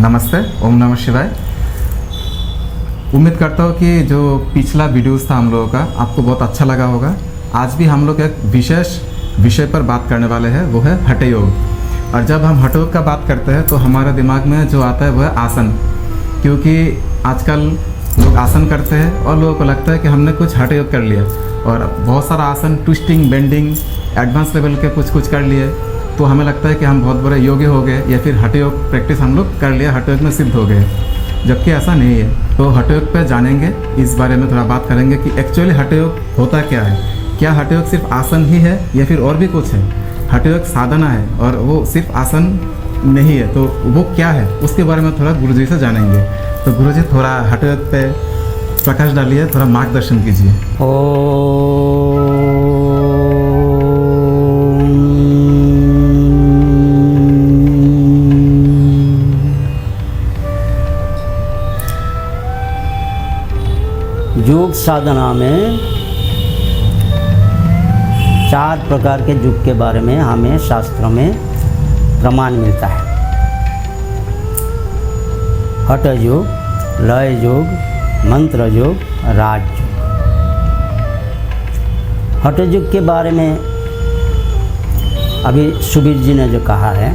नमस्ते, ओम नमः शिवाय। उम्मीद करता हूँ कि जो पिछला वीडियोस था हम लोगों का आपको बहुत अच्छा लगा होगा। आज भी हम लोग एक विशेष विषय पर बात करने वाले हैं, वो है हठ योग। और जब हम हठ योग का बात करते हैं तो हमारे दिमाग में जो आता है वो है आसन, क्योंकि आजकल लोग आसन करते हैं और लोगों को लगता है कि हमने कुछ हठ योग कर लिया, और बहुत सारा आसन ट्विस्टिंग, बेंडिंग, एडवांस लेवल के कुछ कर लिए, तो हमें लगता है कि हम बहुत बड़े योगी हो गए या फिर हठ योग प्रैक्टिस हम लोग कर लिया, हठ योग में सिद्ध हो गए, जबकि ऐसा नहीं है। तो हठ योग पे जानेंगे, इस बारे में थोड़ा बात करेंगे कि एक्चुअली हठ योग होता क्या है। क्या हठ योग सिर्फ आसन ही है या फिर और भी कुछ है? हठ योग साधना है और वो सिर्फ आसन नहीं है, तो वो क्या है उसके बारे में थोड़ा गुरुजी से जानेंगे। तो गुरुजी थोड़ा हठ योग पे प्रकाश डालिए, थोड़ा मार्गदर्शन कीजिए। योग साधना में 4 प्रकार के योग के बारे में हमें शास्त्रों में प्रमाण मिलता है। हठ योग, लय योग, मंत्र योग, राज योग। हठ योग के बारे में अभी सुबीर जी ने जो कहा है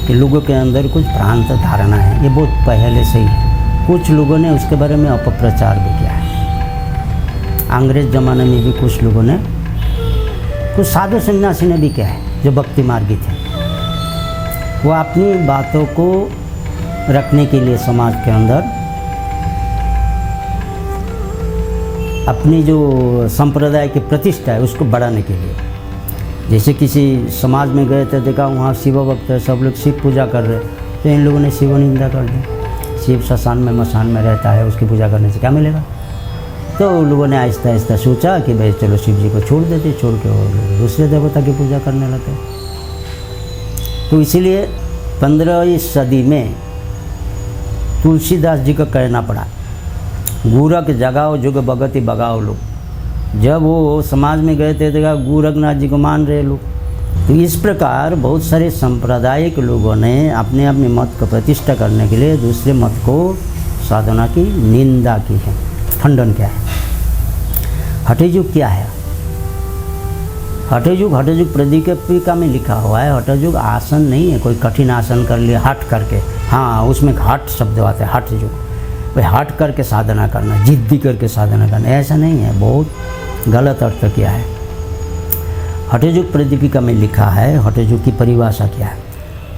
कि लोगों के अंदर कुछ भ्रांत धारणा है, ये बहुत पहले से ही है। कुछ लोगों ने उसके बारे में अपप्रचार भी किया है। अंग्रेज ज़माने में भी कुछ लोगों ने, कुछ साधु सन्यासी ने भी किया है जो भक्ति मार्गी थे। वो अपनी बातों को रखने के लिए समाज के अंदर अपनी जो संप्रदाय की प्रतिष्ठा है उसको बढ़ाने के लिए, जैसे किसी समाज में गए थे, देखा वहाँ शिव भक्त है, सब लोग शिव पूजा कर रहे, तो इन लोगों ने शिव निंदा कर दी। शिव शसान में मसान में रहता है, उसकी पूजा करने से क्या मिलेगा? तो लोगों ने आहिस्ता आहिस्ता सोचा कि भाई चलो शिव जी को छोड़ देते, छोड़ के और दूसरे देवता की पूजा करने लगे। तो इसीलिए 15वीं सदी में तुलसीदास जी को कहना पड़ा, गूरख जगाओ जुग भगति बगाओ लोग। जब वो समाज में गए थे देखा गोरखनाथ जी को मान रहे लोग। तो इस प्रकार बहुत सारे सांप्रदायिक लोगों ने अपने अपने मत को प्रतिष्ठा करने के लिए दूसरे मत को साधना की निंदा की है। खंडन क्या है? हठ योग क्या है? हठ योग प्रदीपिका में लिखा हुआ है। हठ योग आसन नहीं है, कोई कठिन आसन कर लिया हट करके, हाँ उसमें हठ शब्द आता है। हठ योग भाई हट करके साधना करना, जिद्दी करके साधना करना, ऐसा नहीं है, बहुत गलत अर्थ किया है। हठ योग प्रदीपिका में लिखा है। हठ योग की परिभाषा क्या है?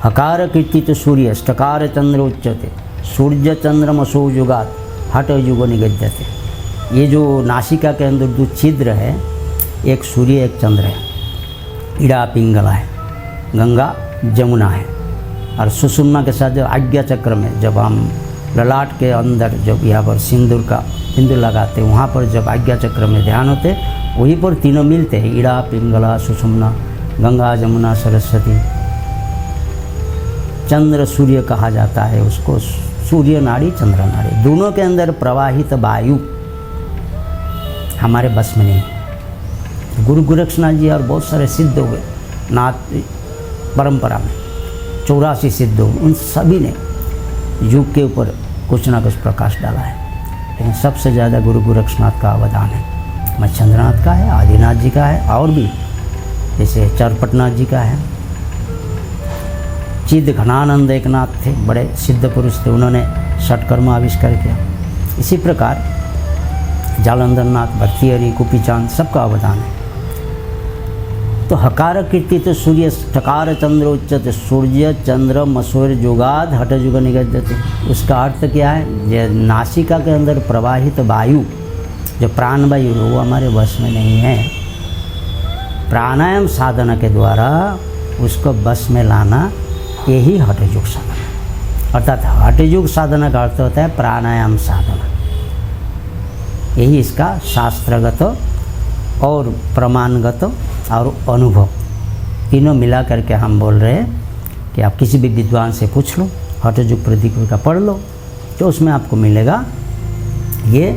हकार कीर्तित सूर्य ष्टकार चंद्र उच्यते सूर्य चंद्रमसो युगात हठ युगो निगद्यते। ये जो नासिका के अंदर 2 छिद्र है, एक सूर्य एक चंद्र है, इड़ा पिंगला है, गंगा जमुना है, और सुषुम्ना के साथ जो आज्ञा चक्र में जब हम ललाट के अंदर जब यहाँ पर सिंदूर का बिंदु लगाते हैं, वहाँ पर जब आज्ञा चक्र में ध्यान होते वहीं पर तीनों मिलते हैं, इड़ा पिंगला सुषुम्ना, गंगा जमुना सरस्वती। चंद्र सूर्य कहा जाता है उसको, सूर्य नाड़ी चंद्र नाड़ी, दोनों के अंदर प्रवाहित वायु हमारे बस में नहीं। गुरु गोरक्षनाथ जी और बहुत सारे सिद्ध हुए नाथ परंपरा में, 84 सिद्ध हुए, उन सभी ने युग के ऊपर कुछ ना कुछ प्रकाश डाला है। लेकिन सबसे ज़्यादा गुरु गोरक्षनाथ का अवदान है, मच्छंद्रनाथ का है, आदिनाथ जी का है, और भी जैसे चरपटनाथ जी का है। चिद घनानंद एक नाथ थे, बड़े सिद्ध पुरुष थे, उन्होंने षटकर्म आविष्कार किया। इसी प्रकार जालंधर नाथ, भर्तृहरि, कुपीचांद, सबका अवदान है। तो हकार कीर्ति तो सूर्य ठकार चंद्र उच्चते सूर्य चंद्र मसूर जुगाद हठ जुग निगद्यते। उसका अर्थ क्या है? जो नासिका के अंदर प्रवाहित वायु, जो प्राण वायु, वो हमारे वश में नहीं है। प्राणायाम साधना के द्वारा उसको बस में लाना, यही हठ योग साधना। अर्थात हठ योग साधना का अर्थ होता है प्राणायाम साधना। यही इसका शास्त्रगत और प्रमाणगत और अनुभव तीनों मिला करके हम बोल रहे हैं कि आप किसी भी विद्वान से पूछ लो, हठ योग प्रदीपिका पढ़ लो, तो उसमें आपको मिलेगा ये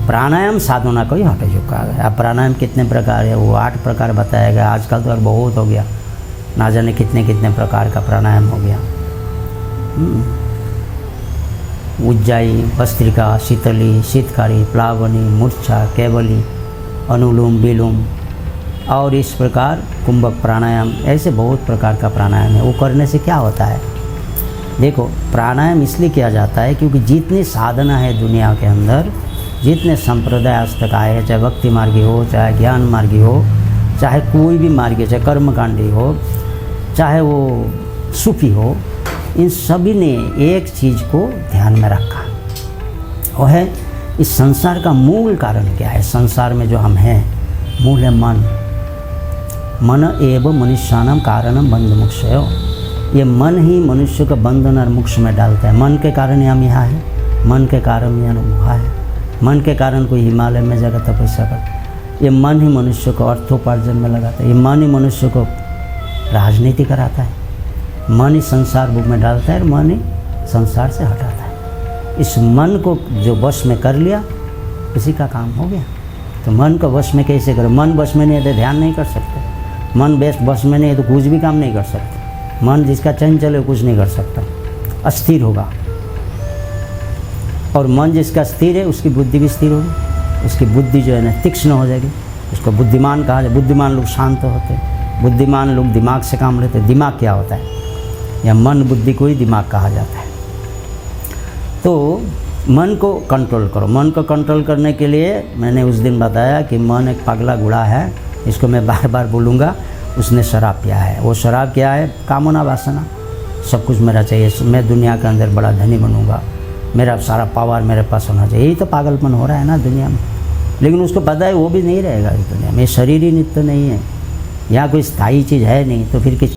प्राणायाम साधना को ही हठ योग कहा गया। अब प्राणायाम कितने प्रकार है, वो 8 प्रकार बताया गया। आजकल तो और बहुत हो गया, ना जाने कितने कितने प्रकार का प्राणायाम हो गया। उज्जाई, भस्त्रिका, शीतली, शीतकारी, प्लावनी, मूर्छा, केवली, अनुलोम विलोम और इस प्रकार कुंभक प्राणायाम, ऐसे बहुत प्रकार का प्राणायाम है। वो करने से क्या होता है, देखो प्राणायाम इसलिए किया जाता है क्योंकि जितनी साधना है दुनिया के अंदर, जितने संप्रदाय आज तक आए हैं, चाहे भक्ति मार्गी हो, चाहे ज्ञान मार्गी हो, चाहे कोई भी मार्गी, चाहे कर्मकांडी हो, चाहे वो सूफी हो, इन सभी ने एक चीज़ को ध्यान में रखा, वो है इस संसार का मूल कारण क्या है। संसार में जो हम हैं, मूल है मन। मन एव मनुष्यानाम कारणम बंध मोक्षयो। ये मन ही मनुष्य को बंधन और मोक्ष में डालता है। मन के कारण ही हम यहाँ हैं, मन के कारण ही अनुभव है, मन के कारण कोई हिमालय में जाकर तपस्या करता। ये मन ही मनुष्य को अर्थोपार्जन में लगाता है, ये मन ही मनुष्य को राजनीति कराता है, मन ही संसार भोग में डालता है और मन ही संसार से हटाता है। इस मन को जो वश में कर लिया, उसी का काम हो गया। तो मन को वश में कैसे करो? मन वश में नहीं है तो ध्यान नहीं कर सकते, मन वश में नहीं है तो कुछ भी काम नहीं कर सकते। मन जिसका चंचल है कुछ नहीं कर सकता, अस्थिर होगा। और मन जिसका स्थिर है उसकी बुद्धि भी स्थिर होगी, उसकी बुद्धि जो है ना तीक्ष्ण हो जाएगी, उसको बुद्धिमान कहा जाए। बुद्धिमान लोग शांत होते हैं, बुद्धिमान लोग दिमाग से काम लेते हैं। दिमाग क्या होता है? या मन बुद्धि को ही दिमाग कहा जाता है। तो मन को कंट्रोल करो। मन को कंट्रोल करने के लिए मैंने उस दिन बताया कि मन एक पगला घोड़ा है, इसको मैं बार बार बोलूँगा। उसने शराब पिया है। वो शराब क्या है? कामना वासना, सब कुछ मेरा चाहिए, मैं दुनिया के अंदर बड़ा धनी बनूंगा, मेरा सारा पावर मेरे पास होना चाहिए। यही तो पागलपन हो रहा है ना दुनिया में। लेकिन उसको पता है वो भी नहीं रहेगा इस दुनिया में, शरीर ही नित्य नहीं है, यहाँ कोई स्थायी चीज़ है नहीं, तो फिर किस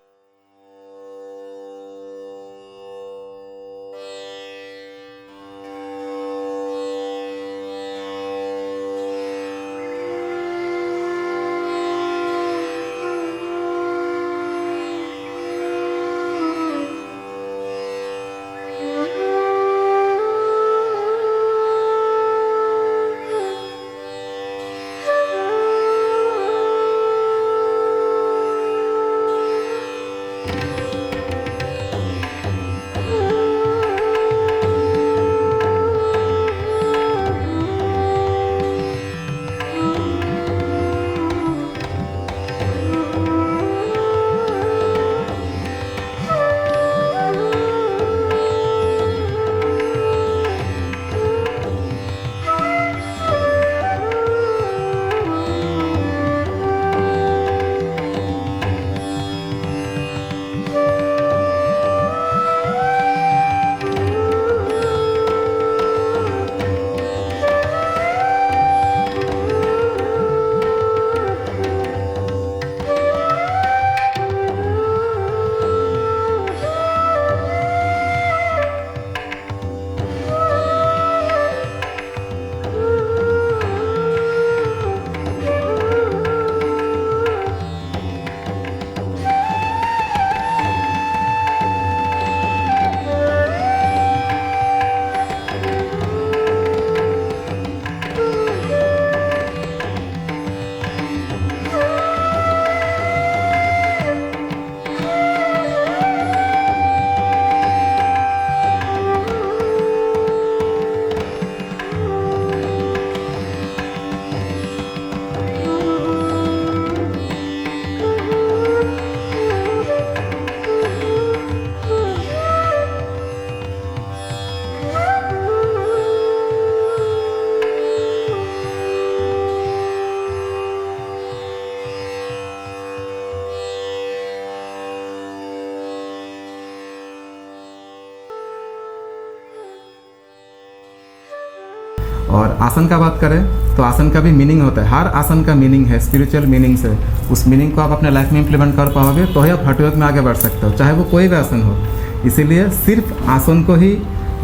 और आसन का बात करें तो आसन का भी मीनिंग होता है। हर आसन का मीनिंग है, स्पिरिचुअल मीनिंग से। उस मीनिंग को आप अपने लाइफ में इम्प्लीमेंट कर पाओगे तो ही आप हठयोग में आगे बढ़ सकते हो, चाहे वो कोई भी आसन हो। इसीलिए सिर्फ आसन को ही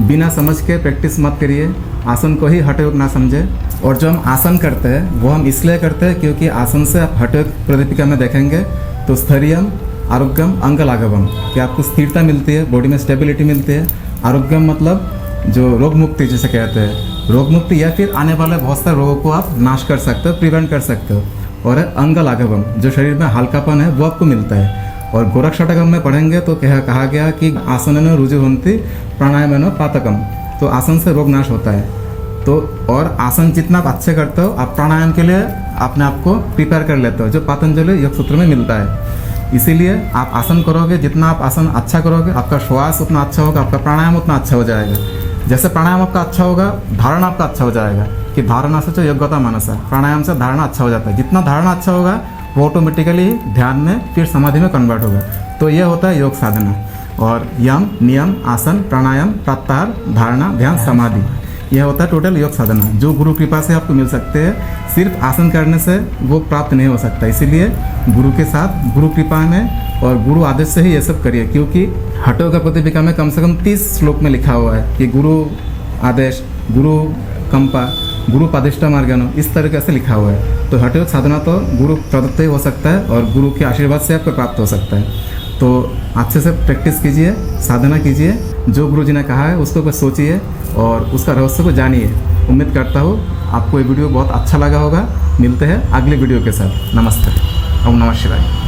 बिना समझ के प्रैक्टिस मत करिए, आसन को ही हठयोग ना समझे। और जो हम आसन करते हैं वो हम इसलिए करते हैं क्योंकि आसन से आप हठयोग प्रदीपिका में देखेंगे तो स्थैर्यम आरोग्यम अंगलाघवम, कि आपको स्थिरता मिलती है, बॉडी में स्टेबिलिटी मिलती है। आरोग्यम मतलब जो रोग मुक्ति जिसे कहते हैं, रोग मुक्ति, या फिर आने वाले बहुत सारे रोगों को आप नाश कर सकते हो, प्रिवेंट कर सकते हो। और है अंगलाघवम, जो शरीर में हल्कापन है वो आपको मिलता है। और गोरक्षटकम में पढ़ेंगे तो कहा गया कि आसनेन रुजुहन्ति प्राणायामेन पातकम, तो आसन से रोग नाश होता है। तो और आसन जितना आप अच्छे करते हो, आप प्राणायाम के लिए अपने आप को प्रिपेयर कर लेते हो, जो पतंजलि योग सूत्र में मिलता है। इसीलिए आप आसन करोगे, जितना आप आसन अच्छा करोगे, आपका श्वास उतना अच्छा होगा, आपका प्राणायाम उतना अच्छा हो जाएगा। जैसे प्राणायाम आपका अच्छा होगा, धारणा आपका अच्छा हो जाएगा, कि धारणा से जो योग्यता मानस है, प्राणायाम से धारणा अच्छा हो जाता है। जितना धारणा अच्छा होगा वो ऑटोमेटिकली ध्यान में फिर समाधि में कन्वर्ट होगा। तो ये होता है योग साधना। और यम, नियम, आसन, प्राणायाम, प्रत्याहार, धारणा, ध्यान, समाधि, यह होता है टोटल योग साधना, जो गुरु कृपा से आपको मिल सकते हैं। सिर्फ आसन करने से वो प्राप्त नहीं हो सकता, इसीलिए गुरु के साथ, गुरु कृपा में और गुरु आदेश से ही ये सब करिए। क्योंकि हठ योग प्रतिपिका में कम से कम 30 श्लोक में लिखा हुआ है कि गुरु आदेश, गुरु कंपा, गुरु पादिष्टा मार्गनो, इस तरीके से लिखा हुआ है। तो हठ योग साधना तो गुरु प्रदत्त ही हो सकता है और गुरु के आशीर्वाद से आपको प्राप्त हो सकता है। तो अच्छे से प्रैक्टिस कीजिए, साधना कीजिए, जो गुरु जी ने कहा है उसको बस सोचिए और उसका रहस्य को जानिए। उम्मीद करता हूँ आपको ये वीडियो बहुत अच्छा लगा होगा। मिलते हैं अगले वीडियो के साथ। नमस्ते। ओम नमः शिवाय।